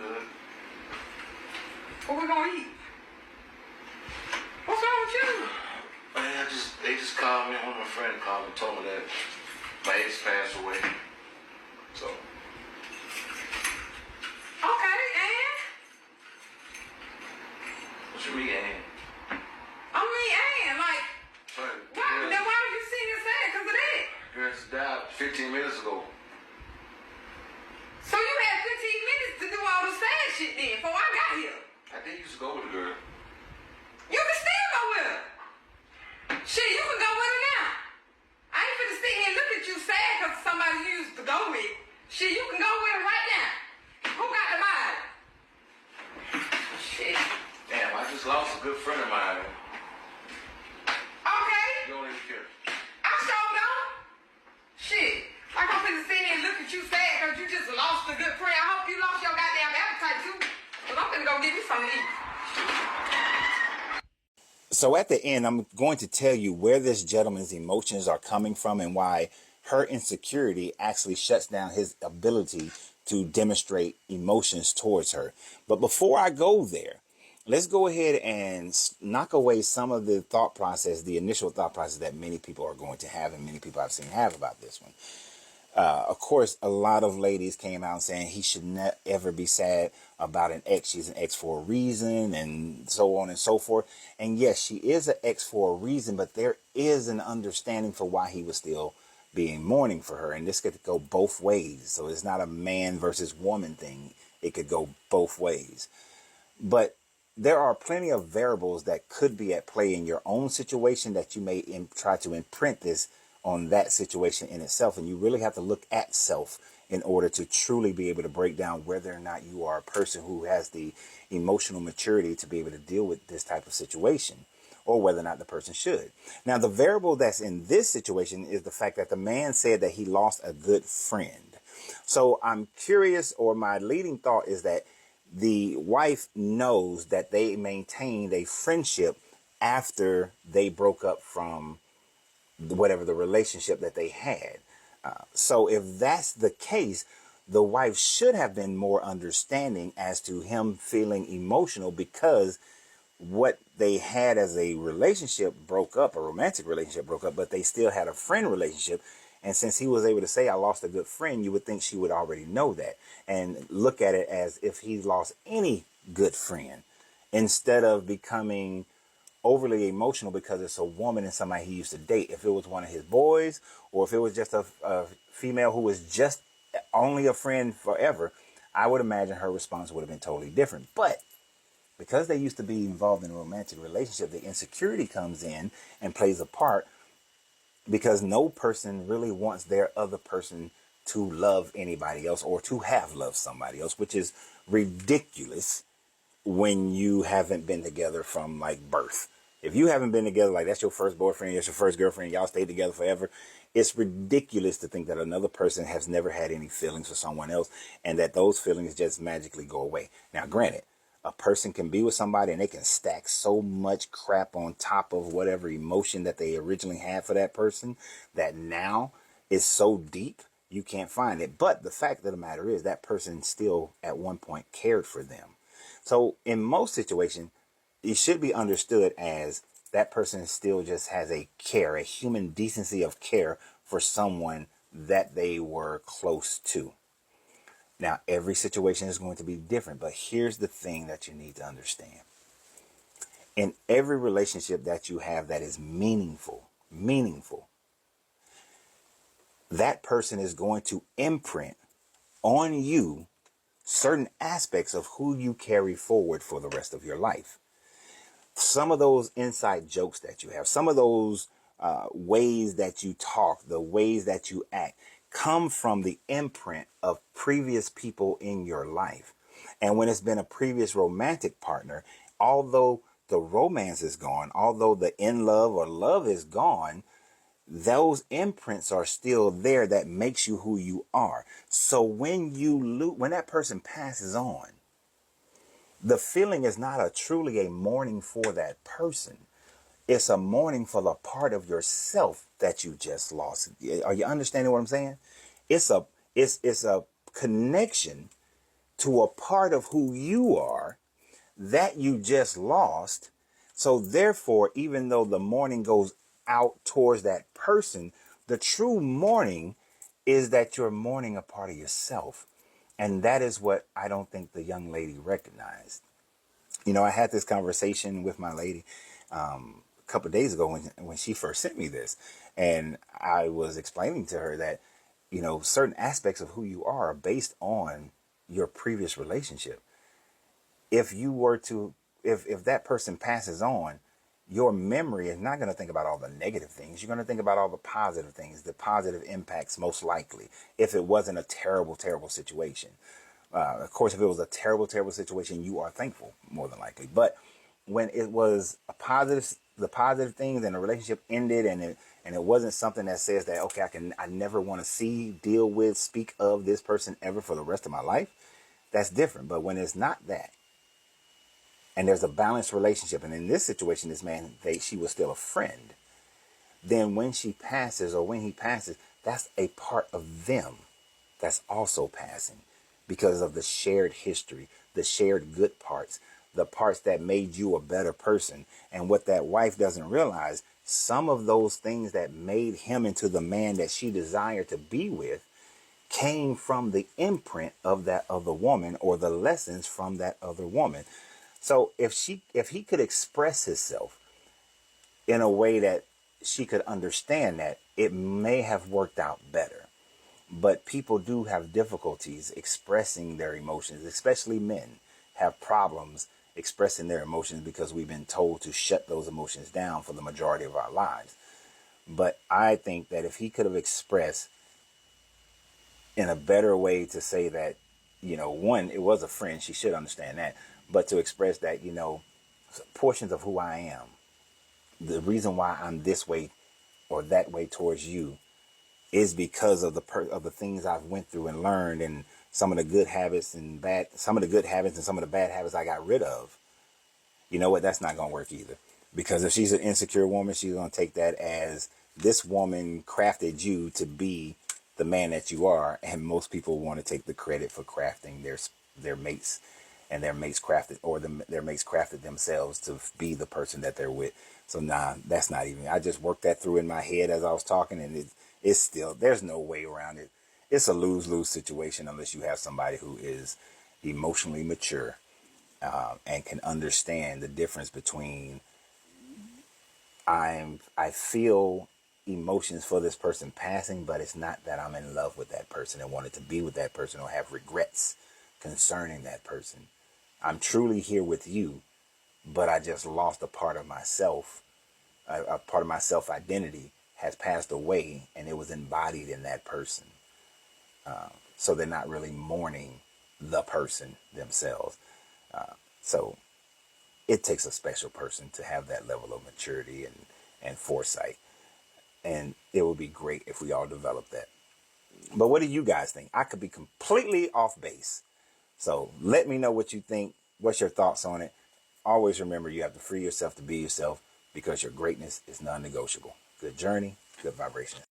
good. What we gonna eat? What's wrong with you? Man, they just called me. One of my friends called me and told me that my ex passed away. So. Okay, and? What you mean, and? Like, then why are you sitting sad because of that? Girl, she died 15 minutes ago. So you had 15 minutes to do all the sad shit then, before I got here. I did used to go with the girl. You can still go with her. Shit, you can go with her now. I ain't finna sit here and look at you sad because somebody you used to go with. Shit, you can go with her right now. Who got the mind? Shit. Damn, I just lost a good friend of mine. Okay. You don't even care. I sure don't. Shit. Like I'm finna sit here and look at you sad because you just lost a good friend. I hope you lost your goddamn appetite too. Because I'm finna go get me something to eat. So at the end, I'm going to tell you where this gentleman's emotions are coming from and why her insecurity actually shuts down his ability to demonstrate emotions towards her. But before I go there, let's go ahead and knock away some of the thought process, the initial thought process that many people are going to have and many people I've seen have about this one. Of course, a lot of ladies came out saying he should not ever be sad about an ex. She's an ex for a reason and so on and so forth. And yes, she is an ex for a reason, but there is an understanding for why he was still being mourning for her. And this could go both ways. So it's not a man versus woman thing. It could go both ways. But there are plenty of variables that could be at play in your own situation that you may try to imprint this on that situation in itself. And you really have to look at self in order to truly be able to break down whether or not you are a person who has the emotional maturity to be able to deal with this type of situation, or whether or not the person should. Now, the variable that's in this situation is the fact that the man said that he lost a good friend. So I'm curious, or my leading thought is that the wife knows that they maintained a friendship after they broke up from whatever the relationship that they had. So if that's the case, the wife should have been more understanding as to him feeling emotional because what they had as a relationship broke up, a romantic relationship broke up, but they still had a friend relationship. And since he was able to say, I lost a good friend, you would think she would already know that and look at it as if he lost any good friend, instead of becoming overly emotional because it's a woman and somebody he used to date. If it was one of his boys, or if it was just a female who was just only a friend forever, I would imagine her response would have been totally different. But because they used to be involved in a romantic relationship, the insecurity comes in and plays a part, because no person really wants their other person to love anybody else or to have loved somebody else, which is ridiculous when you haven't been together from like birth. If you haven't been together, like that's your first boyfriend, that's your first girlfriend, y'all stayed together forever, it's ridiculous to think that another person has never had any feelings for someone else and that those feelings just magically go away. Now, granted, a person can be with somebody and they can stack so much crap on top of whatever emotion that they originally had for that person that now is so deep you can't find it. But the fact of the matter is that person still at one point cared for them. So in most situations, it should be understood as that person still just has a care, a human decency of care for someone that they were close to. Now, every situation is going to be different, but here's the thing that you need to understand. In every relationship that you have that is meaningful, that person is going to imprint on you certain aspects of who you carry forward for the rest of your life. Some of those inside jokes that you have, some of those ways that you talk, the ways that you act, come from the imprint of previous people in your life. And when it's been a previous romantic partner, although the romance is gone, although the in love or love is gone, those imprints are still there that makes you who you are. So when when that person passes on, the feeling is not truly a mourning for that person. It's a mourning for the part of yourself that you just lost. Are you understanding what I'm saying? It's a connection to a part of who you are that you just lost. So therefore, even though the mourning goes out towards that person, the true mourning is that you're mourning a part of yourself. And that is what I don't think the young lady recognized. You know, I had this conversation with my lady a couple of days ago when she first sent me this. And I was explaining to her that, you know, certain aspects of who you are based on your previous relationship. If you were to, if that person passes on, your memory is not going to think about all the negative things. You're going to think about all the positive things, the positive impacts, most likely, if it wasn't a terrible, terrible situation. Of course, if it was a terrible, terrible situation, you are thankful, more than likely. But when it was a positive, the positive things, and the relationship ended, and it wasn't something that says that, okay, I never want to see, deal with, speak of this person ever for the rest of my life, that's different. But when it's not that, and there's a balanced relationship, and in this situation, this man, she was still a friend, then when she passes, or when he passes, that's a part of them that's also passing, because of the shared history, the shared good parts, the parts that made you a better person. And what that wife doesn't realize, some of those things that made him into the man that she desired to be with came from the imprint of that other woman, or the lessons from that other woman. So if he could express himself in a way that she could understand that, it may have worked out better. But people do have difficulties expressing their emotions, especially men have problems expressing their emotions because we've been told to shut those emotions down for the majority of our lives. But I think that if he could have expressed in a better way to say that, you know, one, it was a friend, she should understand that, but to express that, you know, portions of who I am, the reason why I'm this way or that way towards you is because of the things I've went through and learned, and some of the good habits and some of the good habits and some of the bad habits I got rid of. You know what? That's not going to work either. Because if she's an insecure woman, she's going to take that as, this woman crafted you to be the man that you are. And most people want to take the credit for crafting their mates, and their mates crafted, or their mates crafted themselves to be the person that they're with. So nah, that's not even, I just worked that through in my head as I was talking, and it's still, there's no way around it. It's a lose-lose situation unless you have somebody who is emotionally mature, and can understand the difference between, I feel emotions for this person passing, but it's not that I'm in love with that person and wanted to be with that person or have regrets concerning that person. I'm truly here with you, but I just lost a part of myself. A part of my self-identity has passed away, and it was embodied in that person. So they're not really mourning the person themselves. So it takes a special person to have that level of maturity and foresight. And it would be great if we all developed that. But what do you guys think? I could be completely off base. So let me know what you think. What's your thoughts on it? Always remember, you have to free yourself to be yourself, because your greatness is non-negotiable. Good journey, good vibrations.